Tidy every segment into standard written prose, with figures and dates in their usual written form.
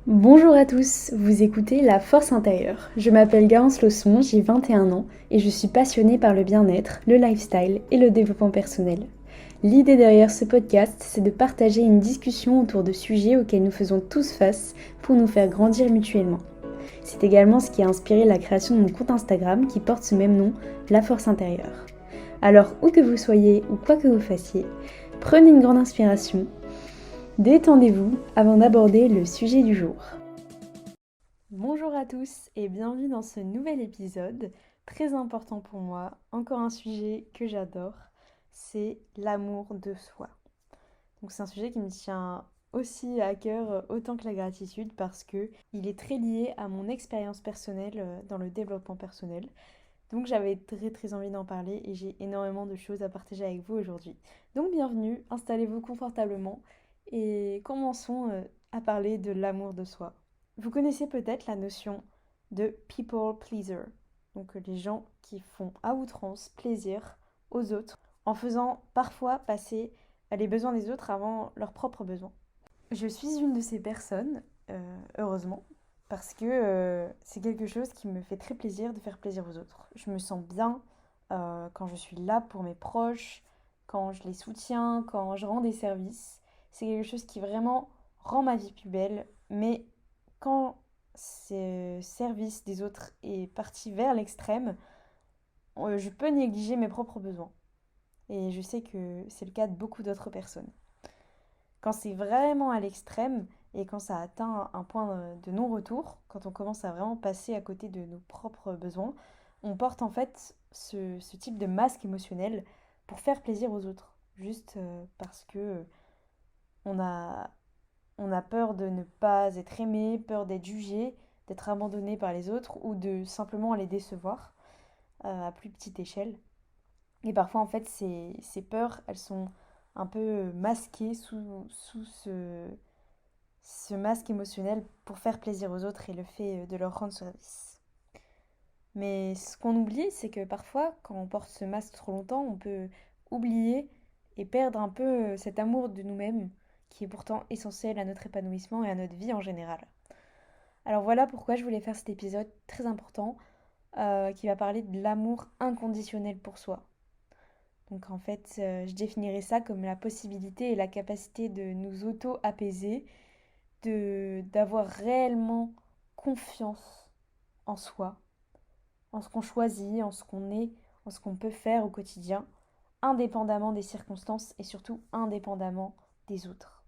Bonjour à tous, vous écoutez La Force intérieure. Je m'appelle Garance Losson, j'ai 21 ans et je suis passionnée par le bien-être, le lifestyle et le développement personnel. L'idée derrière ce podcast, c'est de partager une discussion autour de sujets auxquels nous faisons tous face pour nous faire grandir mutuellement. C'est également ce qui a inspiré la création de mon compte Instagram qui porte ce même nom, La Force intérieure. Alors, où que vous soyez ou quoi que vous fassiez, prenez une grande inspiration. Détendez-vous avant d'aborder le sujet du jour. Bonjour à tous et bienvenue dans ce nouvel épisode très important pour moi. Encore un sujet que j'adore, c'est l'amour de soi. Donc c'est un sujet qui me tient aussi à cœur autant que la gratitude parce que il est très lié à mon expérience personnelle dans le développement personnel. Donc j'avais très envie d'en parler et j'ai énormément de choses à partager avec vous aujourd'hui. Donc bienvenue, installez-vous confortablement et commençons à parler de l'amour de soi. Vous connaissez peut-être la notion de people pleaser, donc les gens qui font à outrance plaisir aux autres en faisant parfois passer les besoins des autres avant leurs propres besoins. Je suis une de ces personnes, heureusement, parce que c'est quelque chose qui me fait très plaisir de faire plaisir aux autres. Je me sens bien quand je suis là pour mes proches, quand je les soutiens, quand je rends des services. C'est quelque chose qui vraiment rend ma vie plus belle, mais quand ce service des autres est parti vers l'extrême, je peux négliger mes propres besoins. Et je sais que c'est le cas de beaucoup d'autres personnes. Quand c'est vraiment à l'extrême et quand ça atteint un point de non-retour, quand on commence à vraiment passer à côté de nos propres besoins, on porte en fait ce type de masque émotionnel pour faire plaisir aux autres. Juste parce que on a, on a peur de ne pas être aimé, peur d'être jugé, d'être abandonné par les autres ou de simplement les décevoir à plus petite échelle. Et parfois, en fait, ces peurs, elles sont un peu masquées sous ce masque émotionnel pour faire plaisir aux autres et le fait de leur rendre service. Mais ce qu'on oublie, c'est que parfois, quand on porte ce masque trop longtemps, on peut oublier et perdre un peu cet amour de nous-mêmes qui est pourtant essentiel à notre épanouissement et à notre vie en général. Alors voilà pourquoi je voulais faire cet épisode très important qui va parler de l'amour inconditionnel pour soi. Donc en fait, je définirais ça comme la possibilité et la capacité de nous auto-apaiser, d'avoir réellement confiance en soi, en ce qu'on choisit, en ce qu'on est, en ce qu'on peut faire au quotidien, indépendamment des circonstances et surtout indépendamment des autres.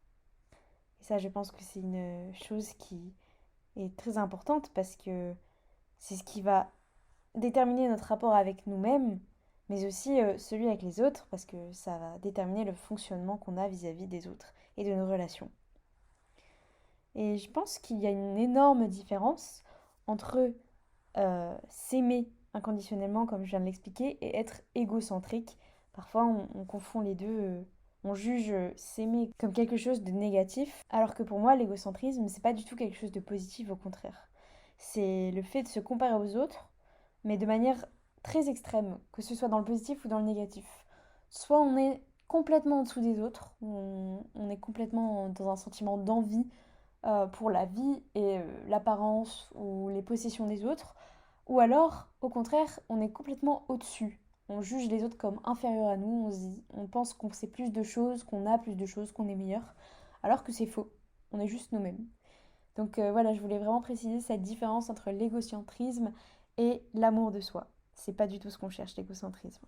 Et ça, je pense que c'est une chose qui est très importante parce que c'est ce qui va déterminer notre rapport avec nous-mêmes, mais aussi celui avec les autres, parce que ça va déterminer le fonctionnement qu'on a vis-à-vis des autres et de nos relations. Et je pense qu'il y a une énorme différence entre s'aimer inconditionnellement, comme je viens de l'expliquer, et être égocentrique. Parfois, on confond les deux. On juge s'aimer comme quelque chose de négatif, alors que pour moi, l'égocentrisme, c'est pas du tout quelque chose de positif, au contraire. C'est le fait de se comparer aux autres, mais de manière très extrême, que ce soit dans le positif ou dans le négatif. Soit on est complètement en dessous des autres, on est complètement dans un sentiment d'envie pour la vie et l'apparence ou les possessions des autres, ou alors, au contraire, on est complètement au-dessus. On juge les autres comme inférieurs à nous, on pense qu'on sait plus de choses, qu'on a plus de choses, qu'on est meilleur, alors que c'est faux. On est juste nous-mêmes. Donc voilà, je voulais vraiment préciser cette différence entre l'égocentrisme et l'amour de soi. C'est pas du tout ce qu'on cherche, l'égocentrisme.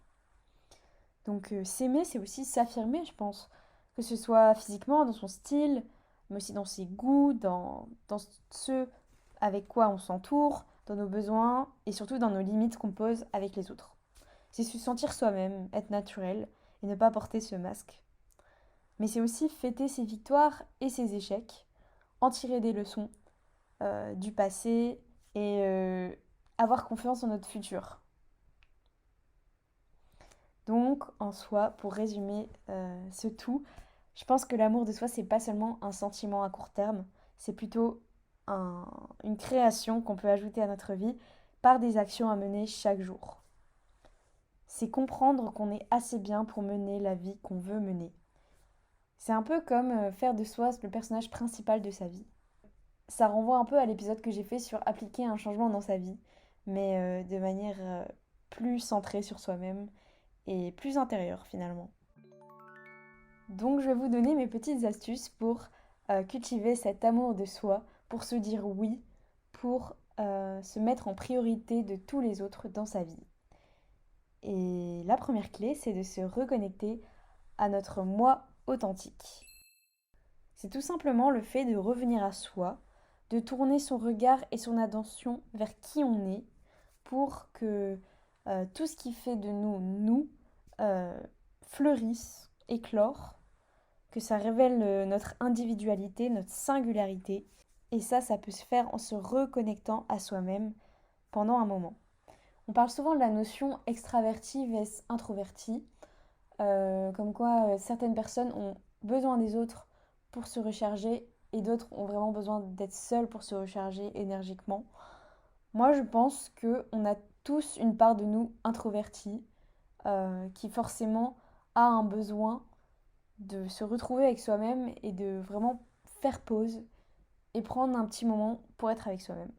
Donc s'aimer, c'est aussi s'affirmer, je pense. Que ce soit physiquement, dans son style, mais aussi dans ses goûts, dans ce avec quoi on s'entoure, dans nos besoins et surtout dans nos limites qu'on pose avec les autres. C'est se sentir soi-même, être naturel et ne pas porter ce masque. Mais c'est aussi fêter ses victoires et ses échecs, en tirer des leçons du passé et avoir confiance en notre futur. Donc, en soi, pour résumer ce tout, je pense que l'amour de soi, c'est pas seulement un sentiment à court terme, c'est plutôt une création qu'on peut ajouter à notre vie par des actions à mener chaque jour. C'est comprendre qu'on est assez bien pour mener la vie qu'on veut mener. C'est un peu comme faire de soi le personnage principal de sa vie. Ça renvoie un peu à l'épisode que j'ai fait sur appliquer un changement dans sa vie, mais de manière plus centrée sur soi-même et plus intérieure finalement. Donc je vais vous donner mes petites astuces pour cultiver cet amour de soi, pour se dire oui, pour se mettre en priorité de tous les autres dans sa vie. Et la première clé, c'est de se reconnecter à notre moi authentique. C'est tout simplement le fait de revenir à soi, de tourner son regard et son attention vers qui on est pour que tout ce qui fait de nous nous fleurisse, éclore, que ça révèle notre individualité, notre singularité. Et ça peut se faire en se reconnectant à soi-même pendant un moment. On parle souvent de la notion extraverti vs introverti, comme quoi certaines personnes ont besoin des autres pour se recharger et d'autres ont vraiment besoin d'être seules pour se recharger énergiquement. Moi, je pense qu'on a tous une part de nous introvertie qui forcément a un besoin de se retrouver avec soi-même et de vraiment faire pause et prendre un petit moment pour être avec soi-même.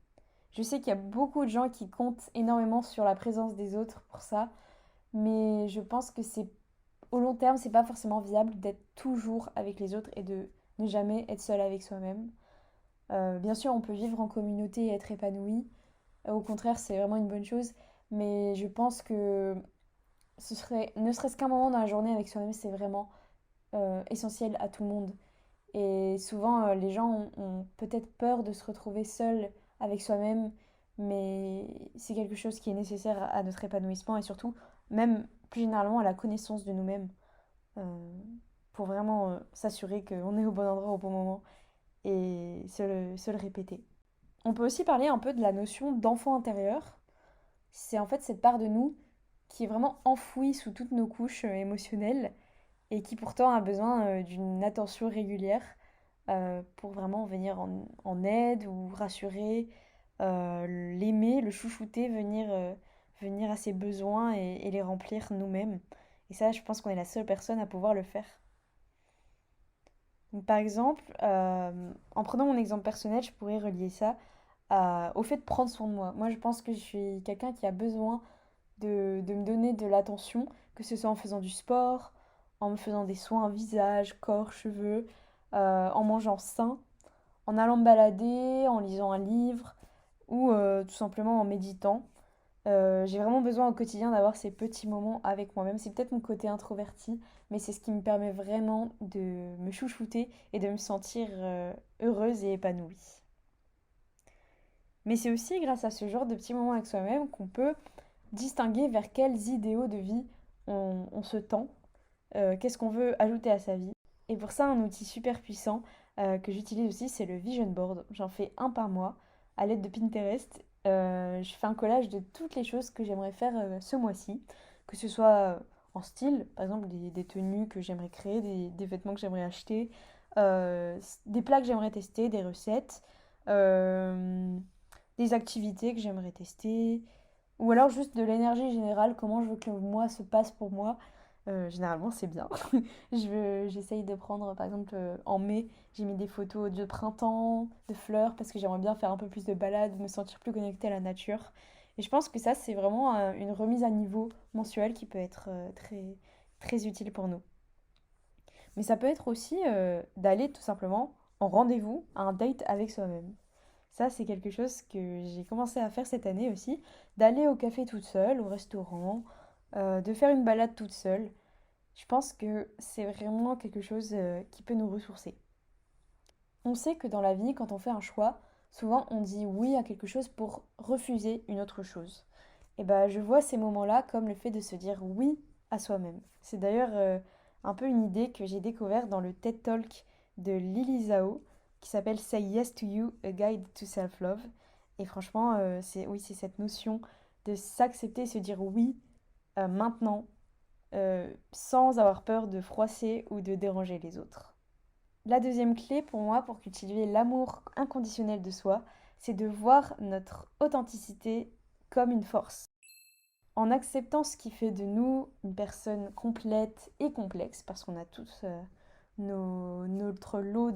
Je sais qu'il y a beaucoup de gens qui comptent énormément sur la présence des autres pour ça, mais je pense que c'est au long terme, c'est pas forcément viable d'être toujours avec les autres et de ne jamais être seul avec soi-même. Bien sûr, on peut vivre en communauté et être épanoui. Au contraire, c'est vraiment une bonne chose, mais je pense que ce serait, ne serait-ce qu'un moment dans la journée avec soi-même, c'est vraiment essentiel à tout le monde. Et souvent, les gens ont peut-être peur de se retrouver seuls avec soi-même, mais c'est quelque chose qui est nécessaire à notre épanouissement et surtout, même plus généralement, à la connaissance de nous-mêmes, euh, pour vraiment s'assurer qu'on est au bon endroit au bon moment et se le répéter. On peut aussi parler un peu de la notion d'enfant intérieur. C'est en fait cette part de nous qui est vraiment enfouie sous toutes nos couches émotionnelles et qui pourtant a besoin d'une attention régulière pour vraiment venir en aide ou rassurer, l'aimer, le chouchouter, venir à ses besoins et les remplir nous-mêmes. Et ça, je pense qu'on est la seule personne à pouvoir le faire. Donc, par exemple, en prenant mon exemple personnel, je pourrais relier ça au fait de prendre soin de moi. Moi, je pense que je suis quelqu'un qui a besoin de me donner de l'attention, que ce soit en faisant du sport, en me faisant des soins visage, corps, cheveux, en mangeant sain, en allant me balader, en lisant un livre ou tout simplement en méditant. J'ai vraiment besoin au quotidien d'avoir ces petits moments avec moi-même. C'est peut-être mon côté introverti, mais c'est ce qui me permet vraiment de me chouchouter et de me sentir heureuse et épanouie. Mais c'est aussi grâce à ce genre de petits moments avec soi-même qu'on peut distinguer vers quels idéaux de vie on se tend, qu'est-ce qu'on veut ajouter à sa vie. Et pour ça, un outil super puissant que j'utilise aussi, c'est le Vision Board. J'en fais un par mois à l'aide de Pinterest. Je fais un collage de toutes les choses que j'aimerais faire ce mois-ci, que ce soit en style, par exemple des tenues que j'aimerais créer, des vêtements que j'aimerais acheter, des plats que j'aimerais tester, des recettes, euh, des activités que j'aimerais tester, ou alors juste de l'énergie générale, comment je veux que le mois se passe pour moi. Généralement, c'est bien. J'essaye de prendre, par exemple, en mai, j'ai mis des photos de printemps, de fleurs, parce que j'aimerais bien faire un peu plus de balades, me sentir plus connectée à la nature. Et je pense que ça, c'est vraiment une remise à niveau mensuelle qui peut être très, très utile pour nous. Mais ça peut être aussi d'aller tout simplement en rendez-vous à un date avec soi-même. Ça, c'est quelque chose que j'ai commencé à faire cette année aussi, d'aller au café toute seule, au restaurant, de faire une balade toute seule. Je pense que c'est vraiment quelque chose qui peut nous ressourcer. On sait que dans la vie, quand on fait un choix, souvent on dit oui à quelque chose pour refuser une autre chose. Et ben, je vois ces moments-là comme le fait de se dire oui à soi-même. C'est d'ailleurs un peu une idée que j'ai découverte dans le TED Talk de Lily Zhao qui s'appelle Say Yes to You, A Guide to Self-Love. Et franchement, c'est cette notion de s'accepter et se dire oui maintenant sans avoir peur de froisser ou de déranger les autres. La deuxième clé pour moi pour cultiver l'amour inconditionnel de soi, c'est de voir notre authenticité comme une force. En acceptant ce qui fait de nous une personne complète et complexe, parce qu'on a tous notre lot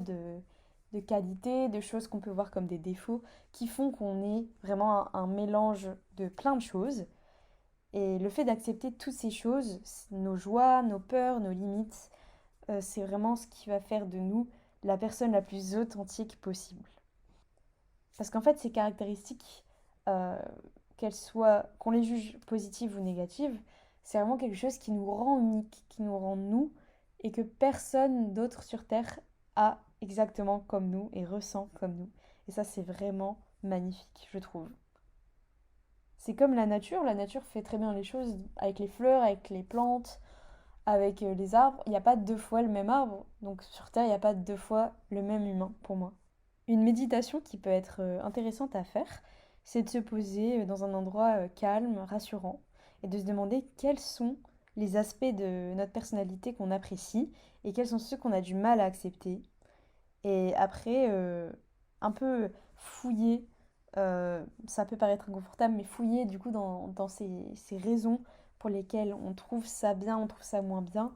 de qualités, de choses qu'on peut voir comme des défauts, qui font qu'on est vraiment un mélange de plein de choses. Et le fait d'accepter toutes ces choses, nos joies, nos peurs, nos limites, c'est vraiment ce qui va faire de nous la personne la plus authentique possible. Parce qu'en fait, ces caractéristiques, euh, qu'on les juge positives ou négatives, c'est vraiment quelque chose qui nous rend unique, qui nous rend nous, et que personne d'autre sur Terre a exactement comme nous et ressent comme nous. Et ça, c'est vraiment magnifique, je trouve. C'est comme la nature fait très bien les choses avec les fleurs, avec les plantes, avec les arbres. Il n'y a pas deux fois le même arbre, donc sur Terre, il n'y a pas deux fois le même humain pour moi. Une méditation qui peut être intéressante à faire, c'est de se poser dans un endroit calme, rassurant, et de se demander quels sont les aspects de notre personnalité qu'on apprécie et quels sont ceux qu'on a du mal à accepter. Et après, un peu fouiller, ça peut paraître inconfortable, mais fouiller du coup dans ces raisons pour lesquelles on trouve ça bien, on trouve ça moins bien,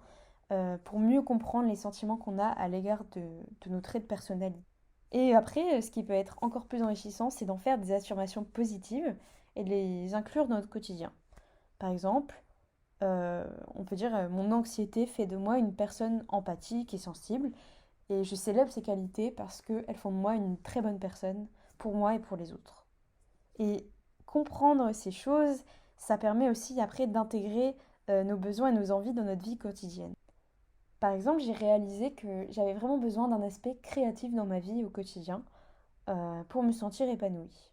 pour mieux comprendre les sentiments qu'on a à l'égard de nos traits de personnalité. Et après, ce qui peut être encore plus enrichissant, c'est d'en faire des affirmations positives et de les inclure dans notre quotidien. Par exemple, on peut dire mon anxiété fait de moi une personne empathique et sensible, et je célèbre ces qualités parce qu'elles font de moi une très bonne personne pour moi et pour les autres. Et comprendre ces choses, ça permet aussi après d'intégrer nos besoins et nos envies dans notre vie quotidienne. Par exemple, j'ai réalisé que j'avais vraiment besoin d'un aspect créatif dans ma vie au quotidien pour me sentir épanouie.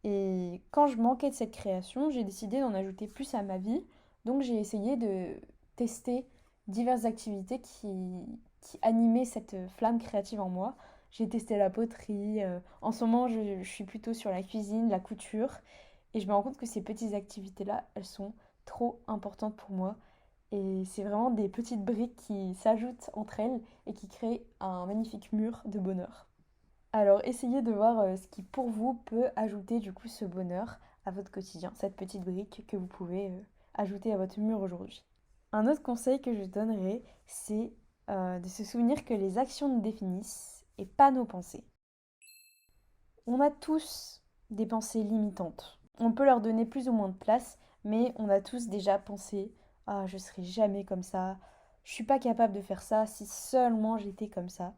Et quand je manquais de cette création, j'ai décidé d'en ajouter plus à ma vie. Donc j'ai essayé de tester diverses activités qui animaient cette flamme créative en moi. J'ai testé la poterie. En ce moment, je suis plutôt sur la cuisine, la couture. Et je me rends compte que ces petites activités-là, elles sont trop importantes pour moi. Et c'est vraiment des petites briques qui s'ajoutent entre elles et qui créent un magnifique mur de bonheur. Alors, essayez de voir ce qui pour vous peut ajouter du coup ce bonheur à votre quotidien, cette petite brique que vous pouvez ajouter à votre mur aujourd'hui. Un autre conseil que je donnerais, c'est de se souvenir que les actions nous définissent et pas nos pensées. On a tous des pensées limitantes. On peut leur donner plus ou moins de place, mais on a tous déjà pensé ah, je serai jamais comme ça, je suis pas capable de faire ça si seulement j'étais comme ça.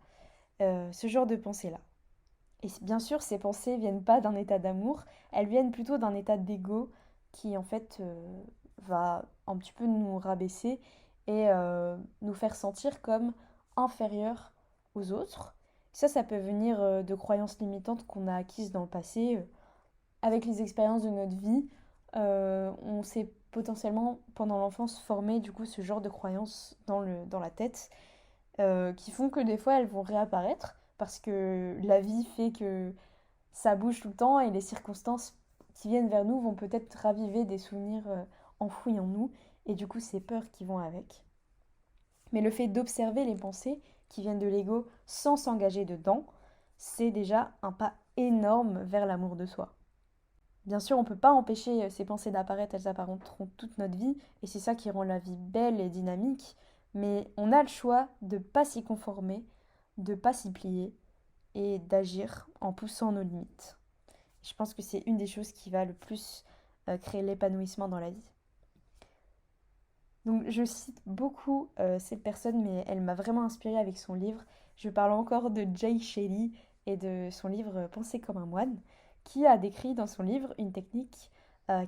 Ce genre de pensée-là. Et bien sûr, ces pensées viennent pas d'un état d'amour, elles viennent plutôt d'un état d'ego qui en fait va un petit peu nous rabaisser et nous faire sentir comme inférieurs aux autres. Ça peut venir de croyances limitantes qu'on a acquises dans le passé. Avec les expériences de notre vie, on s'est potentiellement pendant l'enfance formé du coup ce genre de croyances dans la tête qui font que des fois elles vont réapparaître parce que la vie fait que ça bouge tout le temps et les circonstances qui viennent vers nous vont peut-être raviver des souvenirs enfouis en nous et du coup ces peurs qui vont avec. Mais le fait d'observer les pensées qui viennent de l'ego sans s'engager dedans, c'est déjà un pas énorme vers l'amour de soi. Bien sûr, on ne peut pas empêcher ces pensées d'apparaître, elles apparaîtront toute notre vie, et c'est ça qui rend la vie belle et dynamique, mais on a le choix de ne pas s'y conformer, de ne pas s'y plier, et d'agir en poussant nos limites. Je pense que c'est une des choses qui va le plus créer l'épanouissement dans la vie. Donc je cite beaucoup cette personne, mais elle m'a vraiment inspirée avec son livre. Je parle encore de Jay Shetty et de son livre Penser comme un moine, qui a décrit dans son livre une technique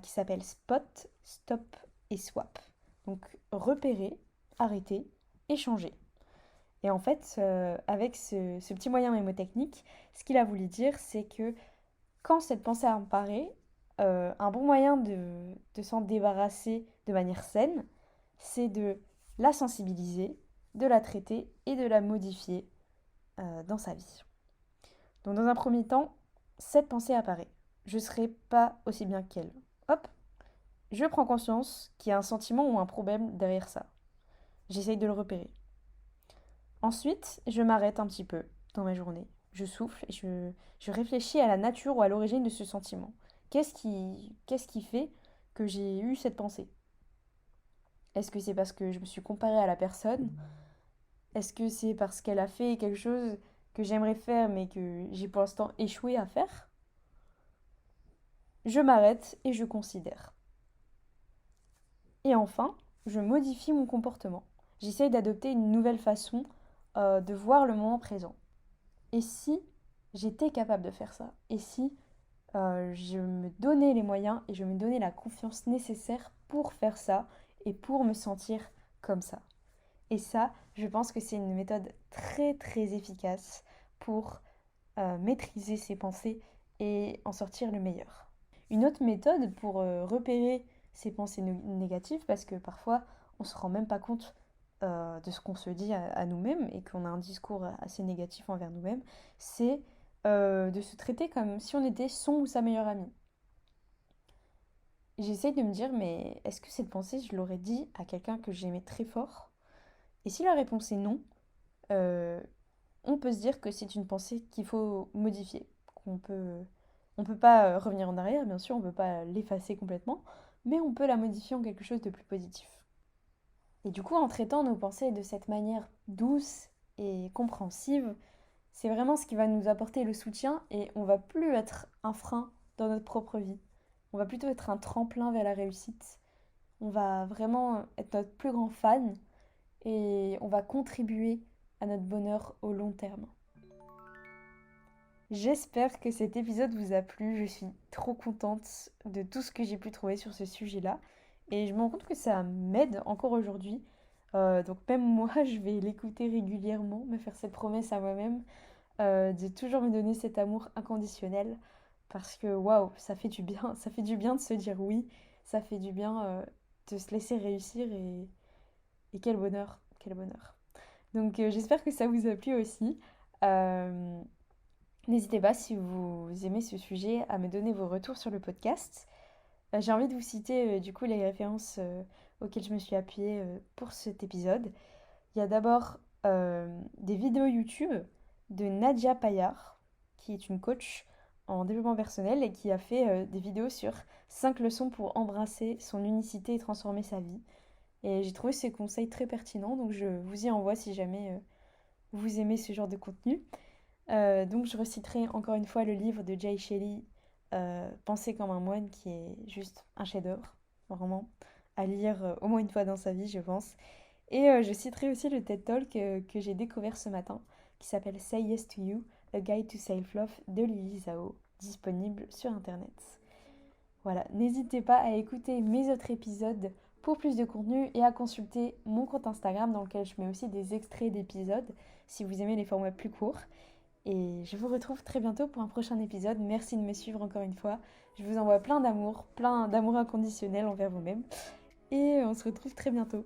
qui s'appelle Spot, Stop et Swap. Donc repérer, arrêter, échanger. Et en fait, avec ce petit moyen mémotechnique, ce qu'il a voulu dire, c'est que quand cette pensée apparaît, un bon moyen de s'en débarrasser de manière saine, c'est de la sensibiliser, de la traiter et de la modifier dans sa vie. Donc dans un premier temps, cette pensée apparaît. Je ne serai pas aussi bien qu'elle. Hop, je prends conscience qu'il y a un sentiment ou un problème derrière ça. J'essaye de le repérer. Ensuite, je m'arrête un petit peu dans ma journée. Je souffle et je réfléchis à la nature ou à l'origine de ce sentiment. Qu'est-ce qui fait que j'ai eu cette pensée? Est-ce que c'est parce que je me suis comparée à la personne? Est-ce que c'est parce qu'elle a fait quelque chose que j'aimerais faire mais que j'ai pour l'instant échoué à faire, je m'arrête et je considère. Et enfin, je modifie mon comportement. J'essaye d'adopter une nouvelle façon de voir le moment présent. Et si j'étais capable de faire ça? Et si je me donnais les moyens et je me donnais la confiance nécessaire pour faire ça et pour me sentir comme ça? Et ça, je pense que c'est une méthode très très efficace pour maîtriser ses pensées et en sortir le meilleur. Une autre méthode pour repérer ses pensées négatives, parce que parfois on se rend même pas compte de ce qu'on se dit à nous-mêmes et qu'on a un discours assez négatif envers nous-mêmes, c'est de se traiter comme si on était son ou sa meilleure amie. J'essaye de me dire, mais est-ce que cette pensée, je l'aurais dit à quelqu'un que j'aimais très fort? Et si la réponse est non, euh, on peut se dire que c'est une pensée qu'il faut modifier, on peut pas revenir en arrière, bien sûr, on peut pas l'effacer complètement, mais on peut la modifier en quelque chose de plus positif. Et du coup, en traitant nos pensées de cette manière douce et compréhensive, c'est vraiment ce qui va nous apporter le soutien et on va plus être un frein dans notre propre vie. On va plutôt être un tremplin vers la réussite. On va vraiment être notre plus grand fan et on va contribuer à notre bonheur au long terme. J'espère que cet épisode vous a plu. Je suis trop contente de tout ce que j'ai pu trouver sur ce sujet-là. Et je me rends compte que ça m'aide encore aujourd'hui. Donc même moi, je vais l'écouter régulièrement, me faire cette promesse à moi-même de toujours me donner cet amour inconditionnel. Parce que waouh, ça fait du bien. Ça fait du bien de se dire oui. Ça fait du bien de se laisser réussir. Et quel bonheur, quel bonheur. Donc j'espère que ça vous a plu aussi. Euh, N'hésitez pas, si vous aimez ce sujet, à me donner vos retours sur le podcast. J'ai envie de vous citer du coup les références auxquelles je me suis appuyée pour cet épisode. Il y a d'abord des vidéos YouTube de Nadia Payard, qui est une coach en développement personnel et qui a fait des vidéos sur 5 leçons pour embrasser son unicité et transformer sa vie. Et j'ai trouvé ces conseils très pertinents, donc je vous y envoie si jamais vous aimez ce genre de contenu. Donc je reciterai encore une fois le livre de Jay Shetty, Penser comme un moine, qui est juste un chef-d'œuvre, vraiment, à lire au moins une fois dans sa vie, je pense. Et je citerai aussi le TED Talk que j'ai découvert ce matin, qui s'appelle Say Yes to You, A Guide to Self-Love de Lily Zhao, disponible sur Internet. Voilà, n'hésitez pas à écouter mes autres épisodes pour plus de contenu et à consulter mon compte Instagram dans lequel je mets aussi des extraits d'épisodes si vous aimez les formats plus courts. Et je vous retrouve très bientôt pour un prochain épisode. Merci de me suivre encore une fois. Je vous envoie plein d'amour inconditionnel envers vous-même. Et on se retrouve très bientôt.